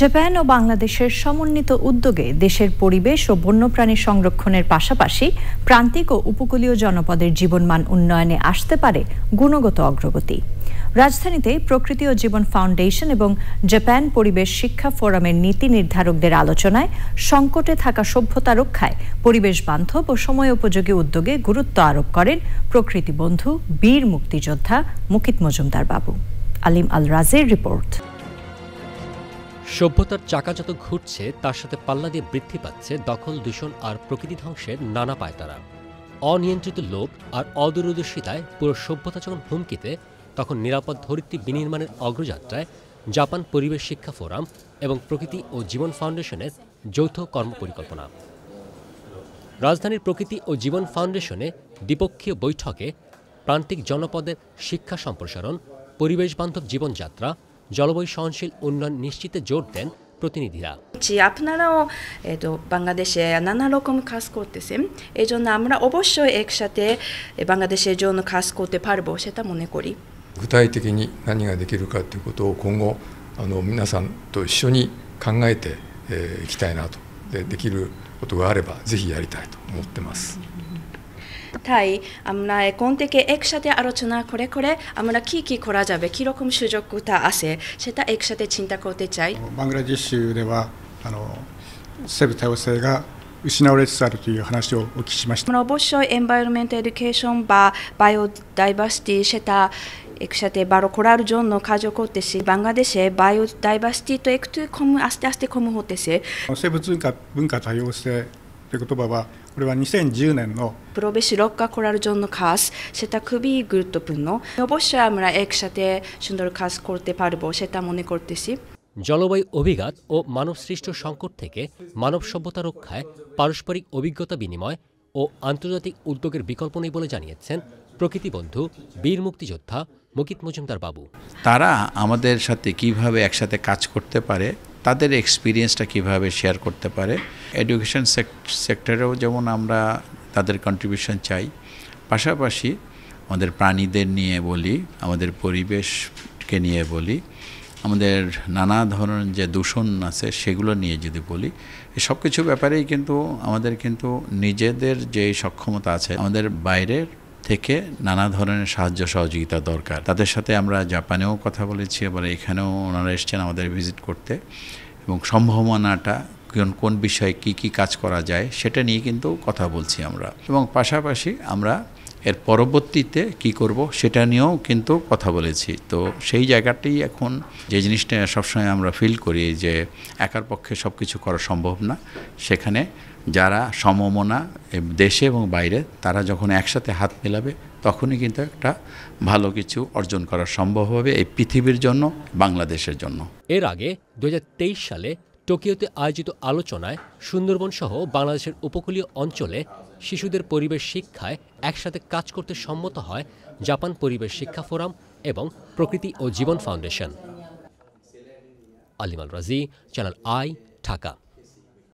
Japan ও বাংলাদেশের সমন্বিত উদ্যোগে দেশের পরিবেশ ও বন্যপ্রাণী সংরক্ষণের পাশাপাশি প্রান্তিক ও উপকূলীয় জনপদের জীবনমান উন্নয়নে আসতে পারে গুণগত অগ্রগতি। রাজধানীতে প্রকৃতি ও জীবন ফাউন্ডেশন এবং জাপান পরিবেশ শিক্ষা ফোরামের নীতি নির্ধারকদের আলোচনায় সংকটে থাকা সভ্যতা রক্ষায় পরিবেশ বান্ধব ও সময় উপযোগী উদ্যোগে গুরুত্ব আরোপ করেন প্রকৃতি বন্ধু বীর মুক্তিযোদ্ধা মুকিত মজুমদার বাবু। আলিম আল রাজির রিপোর্ট। সভ্যতার চাকা যত ঘুরছে তার সাথে পাল্লা দিয়ে বৃদ্ধি পাচ্ছে দখল, দূষণ আর প্রকৃতি ধ্বংসের নানা পায়তারা। অনিয়ন্ত্রিত লোভ আর অদূরদর্শিতায় পুরো সভ্যতা যখন হুমকিতে, তখন নিরাপদ ধরিত্রী বিনির্মাণের অগ্রযাত্রায় জাপান পরিবেশ শিক্ষা ফোরাম এবং প্রকৃতি ও জীবন ফাউন্ডেশনের যৌথ কর্মপরিকল্পনা। রাজধানীর প্রকৃতি ও জীবন ফাউন্ডেশনে দ্বিপক্ষীয় বৈঠকে প্রান্তিক জনপদের শিক্ষা সম্প্রসারণ, পরিবেশ বান্ধব জীবনযাত্রা, জলবায়ু সহনশীল উন্নয়ন নিশ্চিতে জোর দেন প্রতিনিধিরা। আপনারাও বাংলাদেশে নানা রকম কাজ করতেছেন, এই জন্য আমরা অবশ্যই একসাথে বাংলাদেশের জন্য কাজ করতে পারবো সেটা মনে করি। 具体的に何ができるかということを今後皆さんと一緒に考えていきたいなと。できることがあればぜひやりたいと思ってます。তাই আমরা এখন থেকে একসাথে আলোচনা করে আমরা কি করা যাবে, কীরকম সুযোগতা আছে সেটা একসাথে চিন্তা করতে চাই। バングラデシュでは生物多様性が失われつつあるという話をお聞きしました。আমরা অবশ্যই এনভায়রনমেন্ট এডুকেশন বা বায়োডাইভার্সিটি সেটা একসাথে বাড়ো করার জন্য কাজ করতেছি। বাংলাদেশে বায়োডাইভার্সিটি তো একটু আস্তে আস্তে কম হতেছে। 生物文化多様性という言葉はこれは2010年の পরিবেশ রক্ষা করার জন্য কাজ, সেটা খুবই গুরুত্বপূর্ণ। অবশ্যই আমরা একসাথে সুন্দর কাজ করতে পারবো সেটা মনে করতেছি। জলবায়ু অভিঘাত ও মানবসৃষ্ট সংকট থেকে মানব সভ্যতা রক্ষায় পারস্পরিক অভিজ্ঞতা বিনিময় ও আন্তর্জাতিক উদ্যোগের বিকল্প নেই বলে জানিয়েছেন প্রকৃতি বন্ধু বীর মুক্তিযোদ্ধা মুকিত মজুমদার বাবু। তারা আমাদের সাথে কিভাবে একসাথে কাজ করতে পারে, তাদের এক্সপিরিয়েন্সটা কিভাবে শেয়ার করতে পারে। এডুকেশন সেক্টরেও যেমন আমরা তাদের কন্ট্রিবিউশন চাই, পাশাপাশি আমাদের প্রাণীদের নিয়ে বলি, আমাদের পরিবেশকে নিয়ে বলি, আমাদের নানা ধরনের যে দূষণ আছে সেগুলো নিয়ে যদি বলি, এই সব কিছু ব্যাপারেই কিন্তু আমাদের কিন্তু নিজেদের যে সক্ষমতা আছে, আমাদের বাইরের থেকে নানা ধরনের সাহায্য সহযোগিতা দরকার। তাদের সাথে আমরা জাপানেও কথা বলেছি, আবার এখানেও ওনারা এসছেন আমাদের ভিজিট করতে, এবং সম্ভাবনাটা কোন বিষয়ে কি কাজ করা যায় সেটা নিয়ে কিন্তু কথা বলছি আমরা, এবং পাশাপাশি আমরা এর পরবর্তীতে কি করব সেটা নিয়েও কিন্তু কথা বলেছি। তো সেই জায়গাটি এখন যে জিনিসটা সবসময় আমরা ফিল করি যে একার পক্ষে সব কিছু করা সম্ভব না, সেখানে যারা সমমনা দেশে এবং বাইরে তারা যখন একসাথে হাত মেলাবে তখনই কিন্তু একটা ভালো কিছু অর্জন করা সম্ভব হবে এই পৃথিবীর জন্য, বাংলাদেশের জন্য। এর আগে 2023 সালে টোকিওতে আয়োজিত আলোচনায় সুন্দরবন সহ বাংলাদেশের উপকূলীয় অঞ্চলে শিশুদের পরিবেশ শিক্ষায় একসাথে কাজ করতে সম্মত হয় জাপান পরিবেশ শিক্ষা ফোরাম এবং প্রকৃতি ও জীবন ফাউন্ডেশন। আলিম আল রাজি, চ্যানেল আই, ঢাকা।